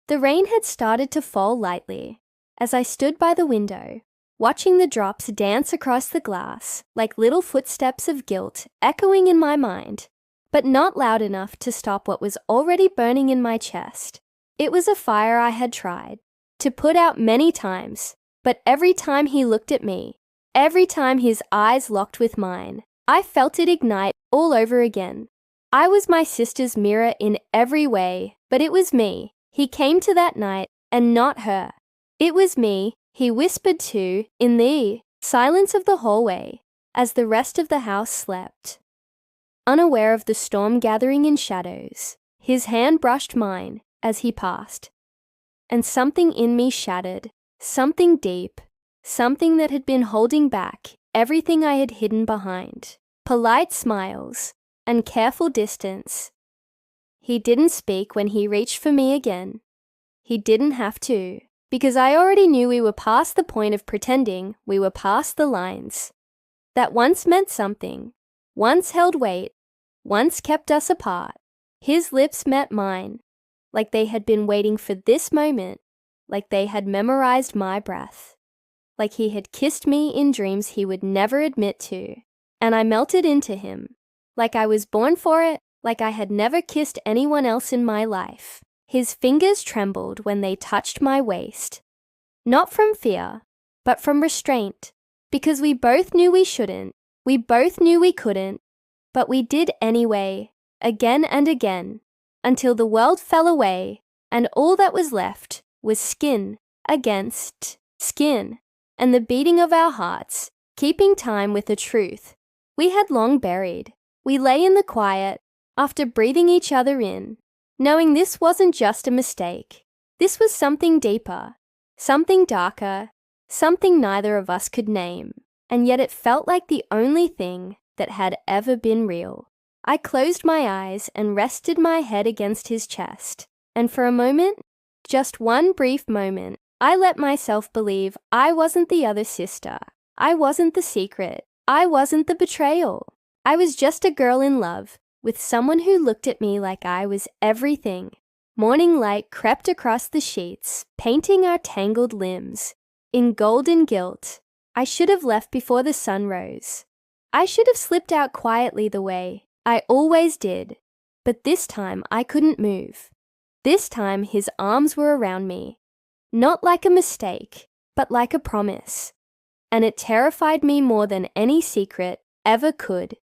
The rain had started to fall lightly. As I stood by the window, watching the drops dance across the glass like little footsteps of guilt echoing in my mind, but not loud enough to stop what was already burning in my chest. It was a fire I had tried to put out many times, but every time he looked at me, every time his eyes locked with mine, I felt it ignite all over again. I was my sister's mirror in every way, but it was me he came to that night and not her. It was me he whispered to in the silence of the hallway as the rest of the house slept. Unaware of the storm gathering in shadows, his hand brushed mine as he passed, and something in me shattered, something deep, something that had been holding back everything I had hidden behind. Polite smiles and careful distance. He didn't speak when he reached for me again. He didn't have to, because I already knew we were past the point of pretending we were past the lines. That once meant something, once held weight, once kept us apart. His lips met mine, like they had been waiting for this moment, like they had memorized my breath, like he had kissed me in dreams he would never admit to, and I melted into him, like I was born for it, like I had never kissed anyone else in my life. His fingers trembled when they touched my waist, not from fear, but from restraint, because we both knew we shouldn't, we both knew we couldn't, but we did anyway, again and again, until the world fell away and all that was left was skin against skin and the beating of our hearts, keeping time with a truth we had long buried. We lay in the quiet after breathing each other in, knowing this wasn't just a mistake. This was something deeper, something darker, something neither of us could name, and yet it felt like the only thing that had ever been real. I closed my eyes and rested my head against his chest, and for a moment, just one brief moment, I let myself believe I wasn't the other sister. I wasn't the secret. I wasn't the betrayal. I was just a girl in love with someone who looked at me like I was everything. Morning light crept across the sheets, painting our tangled limbs. In golden guilt, I should have left before the sun rose. I should have slipped out quietly the way I always did, but this time I couldn't move. This time his arms were around me, not like a mistake, but like a promise, and it terrified me more than any secret ever could.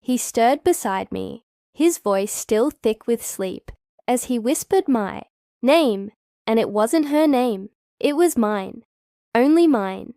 He stirred beside me, his voice still thick with sleep, as he whispered my name, and it wasn't her name, it was mine, only mine.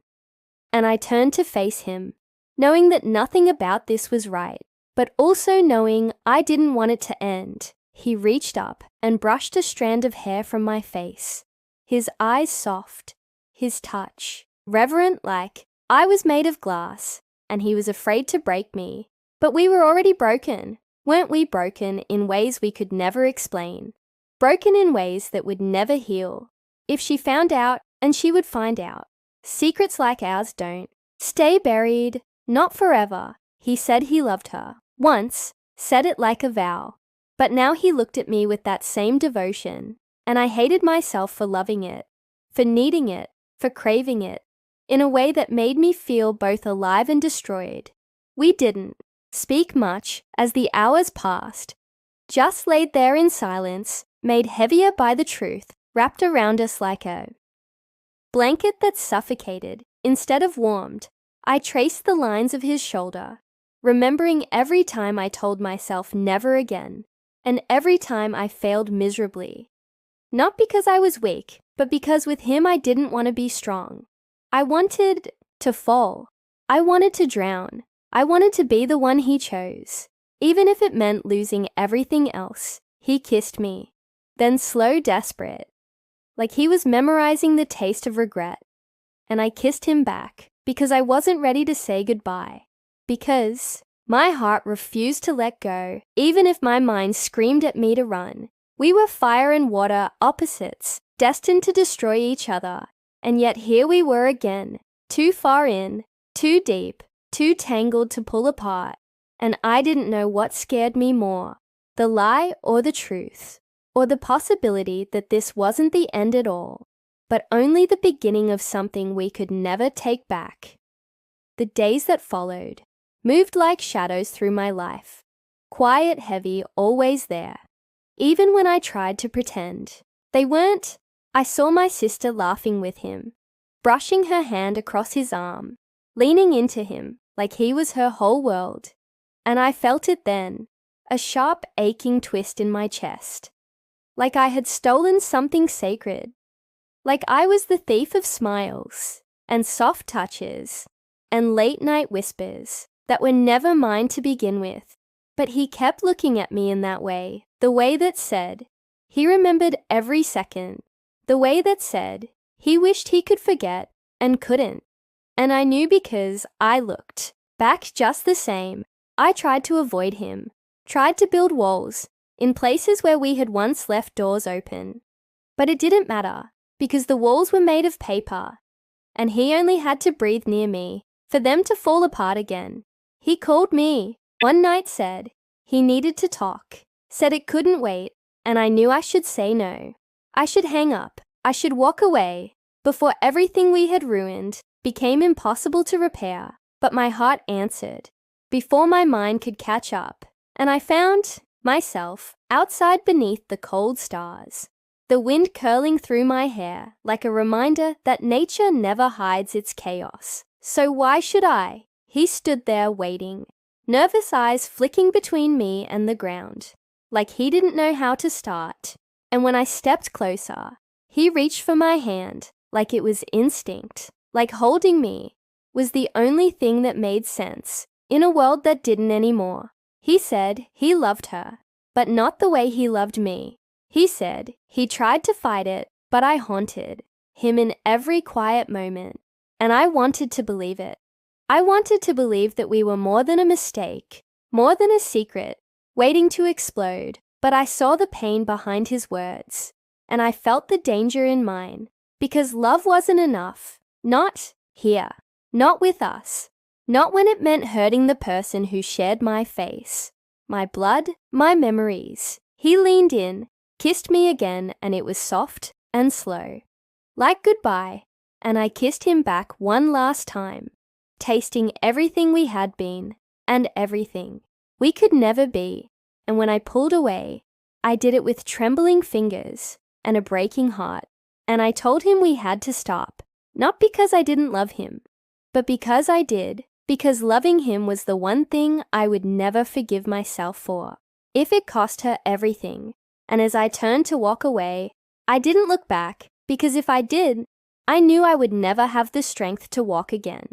And I turned to face him, knowing that nothing about this was right, but also knowing I didn't want it to end. He reached up and brushed a strand of hair from my face, his eyes soft, his touch reverent, like I was made of glass, and he was afraid to break me. But we were already broken. Weren't we broken in ways we could never explain? Broken in ways that would never heal. If she found out, and she would find out. Secrets like ours don't stay buried, not forever. He said he loved her. Once, said it like a vow. But now he looked at me with that same devotion, and I hated myself for loving it, for needing it, for craving it, in a way that made me feel both alive and destroyed. We didn't speak much as the hours passed, just laid there in silence, made heavier by the truth wrapped around us like a blanket that suffocated instead of warmed. I traced the lines of his shoulder, remembering every time I told myself never again, and every time I failed miserably. Not because I was weak, but because with him I didn't want to be strong. I wanted to fall. I wanted to drown. I wanted to be the one he chose. Even if it meant losing everything else, he kissed me. Then slow, desperate, like he was memorizing the taste of regret. And I kissed him back, because I wasn't ready to say goodbye. Because my heart refused to let go, even if my mind screamed at me to run. We were fire and water opposites, destined to destroy each other. And yet here we were again, too far in, too deep, too tangled to pull apart. And I didn't know what scared me more, the lie or the truth. or the possibility that this wasn't the end at all, but only the beginning of something we could never take back. The days that followed moved like shadows through my life, quiet, heavy, always there. Even when I tried to pretend, they weren't. I saw my sister laughing with him, brushing her hand across his arm, leaning into him like he was her whole world. And I felt it then, a sharp, aching twist in my chest, like I had stolen something sacred, like I was the thief of smiles and soft touches and late-night whispers that were never mine to begin with. But he kept looking at me in that way, the way that said he remembered every second, the way that said he wished he could forget and couldn't. And I knew because I looked back just the same. I tried to avoid him, tried to build walls in places where we had once left doors open. But it didn't matter, because the walls were made of paper, and he only had to breathe near me for them to fall apart again. He called me one night, said he needed to talk, said it couldn't wait, and I knew I should say no. I should hang up, I should walk away, before everything we had ruined became impossible to repair. But my heart answered, before my mind could catch up, and I found myself outside beneath the cold stars, the wind curling through my hair like a reminder that nature never hides its chaos. So why should I? He stood there waiting, nervous eyes flicking between me and the ground, like he didn't know how to start. And when I stepped closer, he reached for my hand like it was instinct, like holding me was the only thing that made sense in a world that didn't anymore. He said he loved her, but not the way he loved me. He said he tried to fight it, but I haunted him in every quiet moment, and I wanted to believe it. I wanted to believe that we were more than a mistake, more than a secret, waiting to explode. But I saw the pain behind his words, and I felt the danger in mine, because love wasn't enough. Not here, not with us, not when it meant hurting the person who shared my face, my blood, my memories. He leaned in, kissed me again, and it was soft and slow, like goodbye, and I kissed him back one last time, tasting everything we had been and everything we could never be. And when I pulled away, I did it with trembling fingers and a breaking heart, and I told him we had to stop, not because I didn't love him, but because I did, because loving him was the one thing I would never forgive myself for, if it cost her everything. And as I turned to walk away, I didn't look back, because if I did, I knew I would never have the strength to walk again.